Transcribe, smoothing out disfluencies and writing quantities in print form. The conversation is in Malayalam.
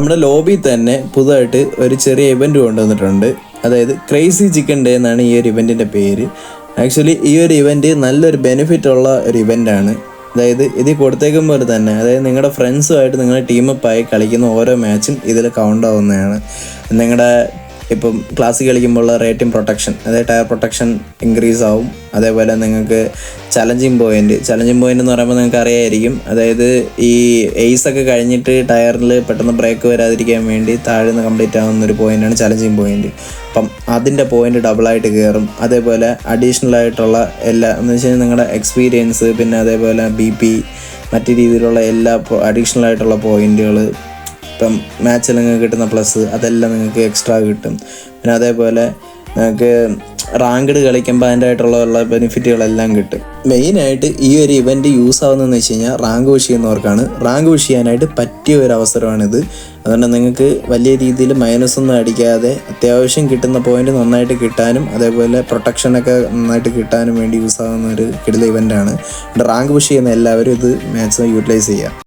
നമ്മുടെ ലോബിയിൽ തന്നെ പുതുതായിട്ട് ഒരു ചെറിയ ഇവൻറ്റ് കൊണ്ടുവന്നിട്ടുണ്ട്. അതായത് ക്രേസി ചിക്കൻ ഡേ എന്നാണ് ഈ ഒരു ഇവൻറ്റിൻ്റെ പേര്. ആക്ച്വലി ഈ ഒരു ഇവൻറ്റ് നല്ലൊരു ബെനിഫിറ്റ് ഉള്ള ഒരു ഇവൻ്റാണ്. അതായത് ഇതിൽ കൊടുത്തേക്കുമ്പോൾ തന്നെ, അതായത് നിങ്ങളുടെ ഫ്രണ്ട്സുമായിട്ട് നിങ്ങളുടെ ടീമപ്പായി കളിക്കുന്ന ഓരോ മാച്ചും ഇതിൽ കൗണ്ട് ആവുന്നതാണ്. നിങ്ങളുടെ ഇപ്പം ക്ലാസ്സിൽ കളിക്കുമ്പോഴുള്ള റേറ്റിംഗ് പ്രൊട്ടക്ഷൻ, അതായത് ടയർ പ്രൊട്ടക്ഷൻ ഇൻക്രീസ് ആവും. അതേപോലെ നിങ്ങൾക്ക് ചലഞ്ചിങ് പോയിൻ്റ് എന്ന് പറയുമ്പോൾ നിങ്ങൾക്ക് അറിയായിരിക്കും, അതായത് ഈ എയ്സൊക്കെ കഴിഞ്ഞിട്ട് ടയറിൽ പെട്ടെന്ന് ബ്രേക്ക് വരാതിരിക്കാൻ വേണ്ടി താഴ്ന്ന് കംപ്ലീറ്റ് ആവുന്നൊരു പോയിൻ്റാണ് ചലഞ്ചിങ് പോയിൻ്റ്. അപ്പം അതിൻ്റെ പോയിൻ്റ് ഡബിളായിട്ട് കയറും. അതേപോലെ അഡീഷണൽ ആയിട്ടുള്ള എല്ലാ എന്ന് വെച്ച് കഴിഞ്ഞാൽ നിങ്ങളുടെ എക്സ്പീരിയൻസ്, പിന്നെ അതേപോലെ BP, മറ്റു രീതിയിലുള്ള എല്ലാ അഡീഷണൽ ആയിട്ടുള്ള പോയിൻ്റുകൾ, ഇപ്പം മാച്ചിൽ നിങ്ങൾക്ക് കിട്ടുന്ന പ്ലസ് അതെല്ലാം നിങ്ങൾക്ക് എക്സ്ട്രാ കിട്ടും. പിന്നെ അതേപോലെ നിങ്ങൾക്ക് റാങ്ക്ഡ് കളിക്കുമ്പോൾ അതിൻ്റെ ആയിട്ടുള്ള ബെനിഫിറ്റുകളെല്ലാം കിട്ടും. മെയിനായിട്ട് ഈ ഒരു ഇവൻറ്റ് യൂസ് ആവുന്നതെന്ന് വെച്ച് കഴിഞ്ഞാൽ റാങ്ക് പുഷ് ചെയ്യുന്നവർക്കാണ്. റാങ്ക് പുഷ് ചെയ്യാനായിട്ട് പറ്റിയ ഒരു അവസരമാണിത്. അതുകൊണ്ട് നിങ്ങൾക്ക് വലിയ രീതിയിൽ മൈനസൊന്നും അടിക്കാതെ അത്യാവശ്യം കിട്ടുന്ന പോയിൻ്റ് നന്നായിട്ട് കിട്ടാനും അതേപോലെ പ്രൊട്ടക്ഷനൊക്കെ നന്നായിട്ട് കിട്ടാനും വേണ്ടി യൂസ് ആവുന്ന ഒരു കിടില ഇവൻ്റാണ്. റാങ്ക് പുഷ് ചെയ്യുന്ന എല്ലാവരും ഇത് മാക്സിമം യൂട്ടിലൈസ് ചെയ്യുക.